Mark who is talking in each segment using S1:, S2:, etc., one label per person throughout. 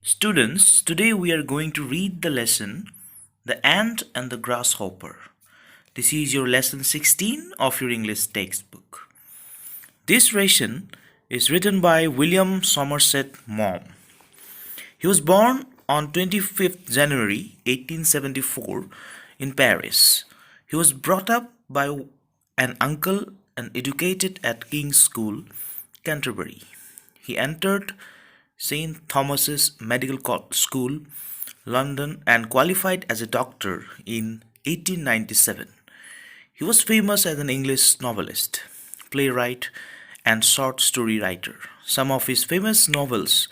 S1: Students, today we are going to read the lesson The Ant and the Grasshopper. This is your lesson 16 of your English textbook. This lesson is written by William Somerset Maugham. He was born on 25th January 1874 in Paris. He was brought up by an uncle and educated at King's School, Canterbury. He entered St. Thomas's Medical School, London, and qualified as a doctor in 1897. He was famous as an English novelist, playwright, and short story writer. Some of his famous novels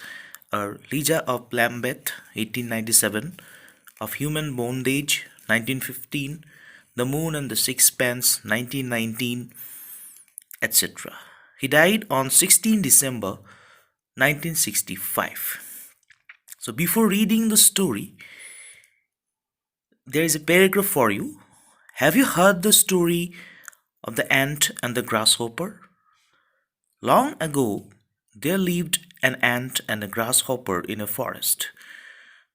S1: are Lydia of Lambeth, 1897, Of Human Bondage, 1915, The Moon and the Sixpence, 1919, etc. He died on 16 December 1965. So before reading the story, there is a paragraph for you. Have you heard the story of the ant and the grasshopper? Long ago, there lived an ant and a grasshopper in a forest.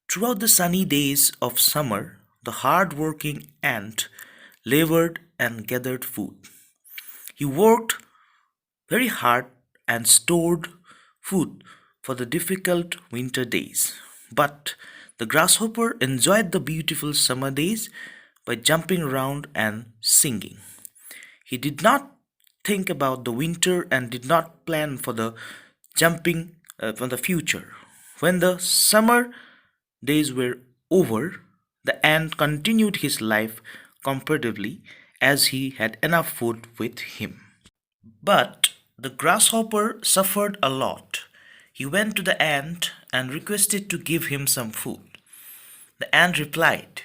S1: Throughout the sunny days of summer, the hard-working ant labored and gathered food. He worked very hard and stored food for the difficult winter days. But the grasshopper enjoyed the beautiful summer days by jumping around and singing. He did not think about the winter and did not plan for the jumping for the future. When the summer days were over, the ant continued his life comfortably as he had enough food with him. But the grasshopper suffered a lot. He went to the ant and requested to give him some food. The ant replied,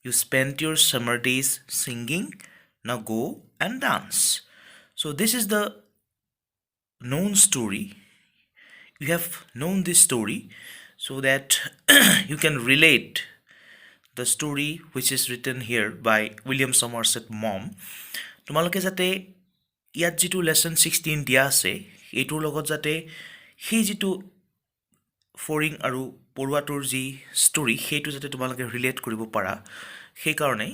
S1: "You spent your summer days singing, now go and dance." So this is the known story. You have known this story so that you can relate the story which is written here by William Somerset Maugham. তোমালোকে যাতে ইয়াত যিটো lesson 16 দিয়া আছে এইটোৰ লগত যাতে সেই যিটো ফৰিং আৰু পৰুৱাটোৰ যি ষ্টৰী সেইটো যাতে তোমালোকে ৰিলেট কৰিব পাৰা সেইকাৰণে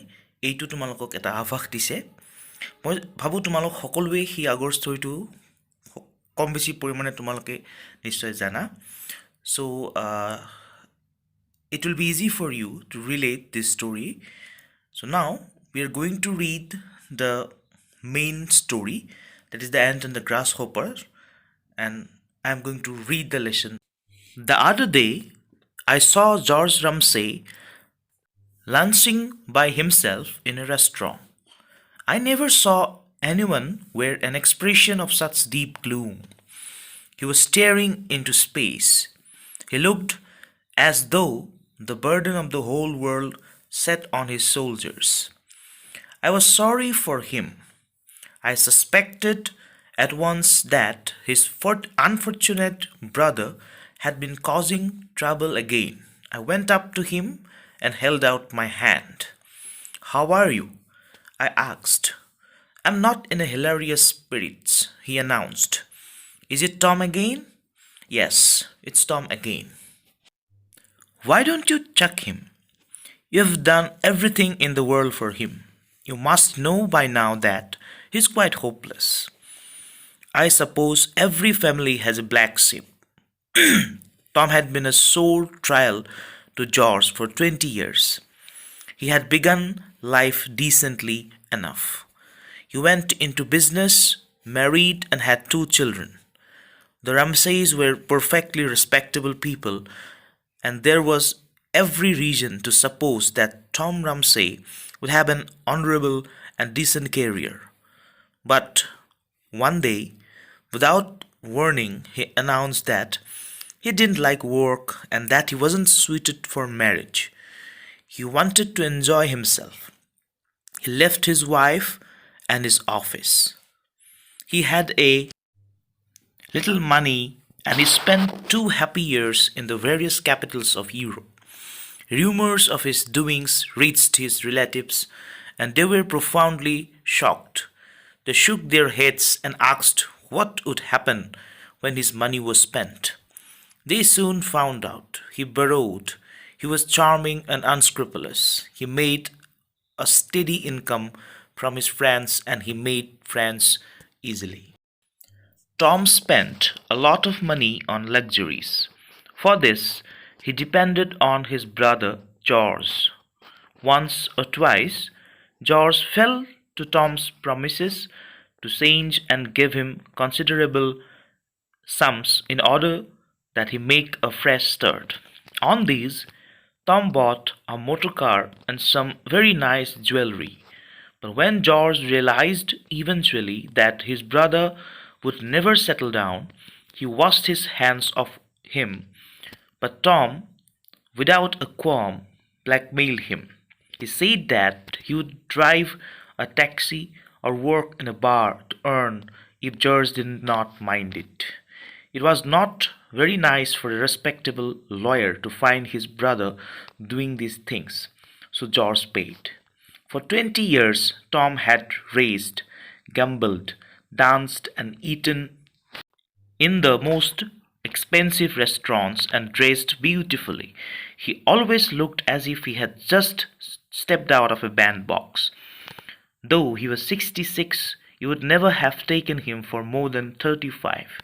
S1: এইটো তোমালোকক এটা আভাস দিছে মই ভাবো তোমালোক সকলোৱে সেই আগৰ ষ্টৰীটো কম বেছি পৰিমাণে তোমালোকে নিশ্চয় জানা so it will be easy for you to relate this story. So now we are going to read the main story, that is the ant and the grasshopper, and I am going to read the lesson. The other day I saw George Ramsay lunching by himself in a restaurant. I never saw anyone wear an expression of such deep gloom. He was staring into space. He looked as though the burden of the whole world sat on his shoulders. I was sorry for him. I suspected at once that his unfortunate brother had been causing trouble again. I went up to him and held out my hand. "How are you?" I asked. "I'm not in a hilarious spirits," he announced. "Is it Tom again?" "Yes, it's Tom again." "Why don't you chuck him? You've done everything in the world for him. You must know by now that he's quite hopeless. I suppose every family has a black sheep." Tom had been a sore trial to George for 20 years. He had begun life decently enough. He went into business, married, and had 2 children. The Ramsays were perfectly respectable people, and there was every reason to suppose that Tom Ramsay would have an honorable and decent career. But one day, without warning, he announced that he didn't like work and that he wasn't suited for marriage. He wanted to enjoy himself. He left his wife and his office. He had a little money and he spent 2 happy years in the various capitals of Europe. Rumors of his doings reached his relatives and they were profoundly shocked. They shook their heads and asked what would happen when his money was spent. They soon found out. He borrowed. He was charming and unscrupulous. He made a steady income from his friends and he made friends easily. Tom spent a lot of money on luxuries. For this, he depended on his brother George. Once or twice, George fell to Tom's promises to change and give him considerable sums in order that he make a fresh start. On these, Tom bought a motor car and some very nice jewelry. But when George realized eventually that his brother would never settle down, he washed his hands of him. But Tom, without a qualm, blackmailed him. He said that he would drive a taxi or work in a bar to earn if George did not mind it. It was not very nice for a respectable lawyer to find his brother doing these things, so George paid. For 20 years, Tom had raced, gambled, danced, and eaten in the most expensive restaurants and dressed beautifully. He always looked as if he had just stepped out of a bandbox. Though he was 66, you would never have taken him for more than 35.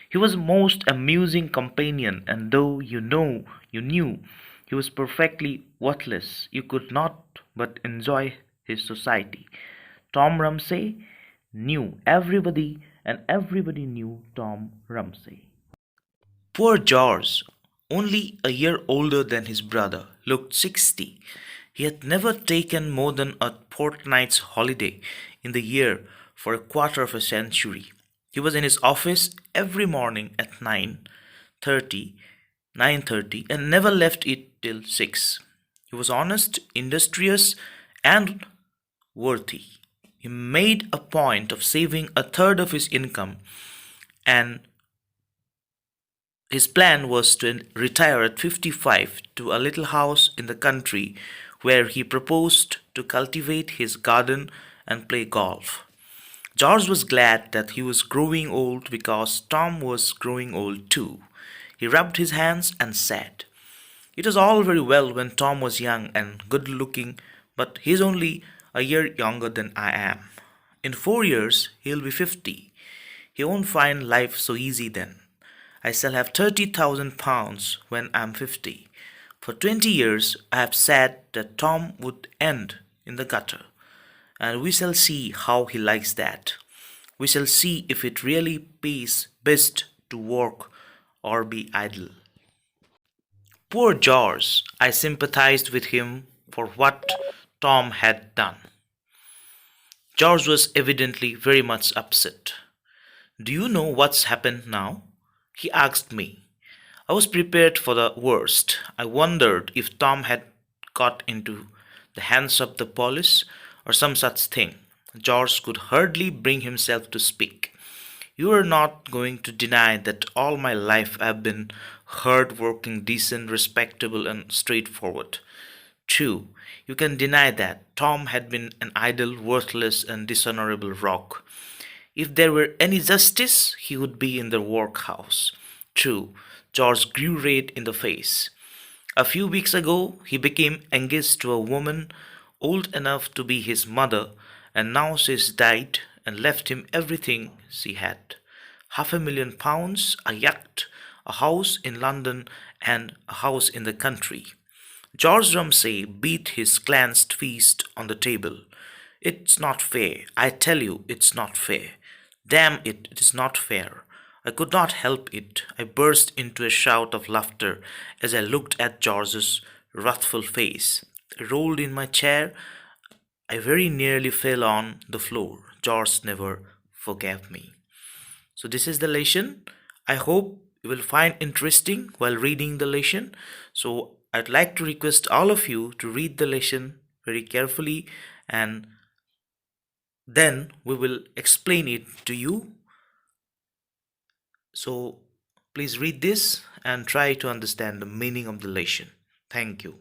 S1: He was a most amusing companion, and though you knew he was perfectly worthless, you could not but enjoy his society. Tom Ramsay knew everybody, and everybody knew Tom Ramsay. Poor George, only a year older than his brother, looked 60. He had never taken more than a fortnight's holiday in the year for a quarter of a century. He was in his office every morning at 9:30, and never left it till 6. He was honest, industrious, and worthy. He made a point of saving a third of his income, and his plan was to retire at 55 to a little house in the country where he proposed to cultivate his garden and play golf. George was glad that he was growing old because Tom was growing old too. He rubbed his hands and said, "It was all very well when Tom was young and good looking, but he's only a year younger than I am. In 4 years, he'll be 50. He won't find life so easy then. I shall have £30,000 when I'm 50. For 20 years, I have said that Tom would end in the gutter, and we shall see how he likes that. We shall see if it really pays best to work or be idle." Poor George, I sympathized with him for what Tom had done. George was evidently very much upset. "Do you know what's happened now?" he asked me. I was prepared for the worst. I wondered if Tom had got into the hands of the police or some such thing. George could hardly bring himself to speak. "You are not going to deny that all my life I have been hard working, decent, respectable, and straightforward. True, you can deny that Tom had been an idle, worthless, and dishonorable rogue. If there were any justice, he would be in the workhouse. True, George grew red in the face. A few weeks ago, he became engaged to a woman old enough to be his mother, and now she's died and left him everything she had. £500,000, a yacht, a house in London, and a house in the country. George Rumsey beat his clenched fist on the table. "It's not fair. I tell you, it's not fair. Damn it, it is not fair." I could not help it. I burst into a shout of laughter as I looked at George's wrathful face. I rolled in my chair. I very nearly fell on the floor. George never forgave me. So this is the lesson. I hope you will find interesting while reading the lesson. So I'd like to request all of you to read the lesson very carefully, and then we will explain it to you. So please read this and try to understand the meaning of the lesson. Thank you.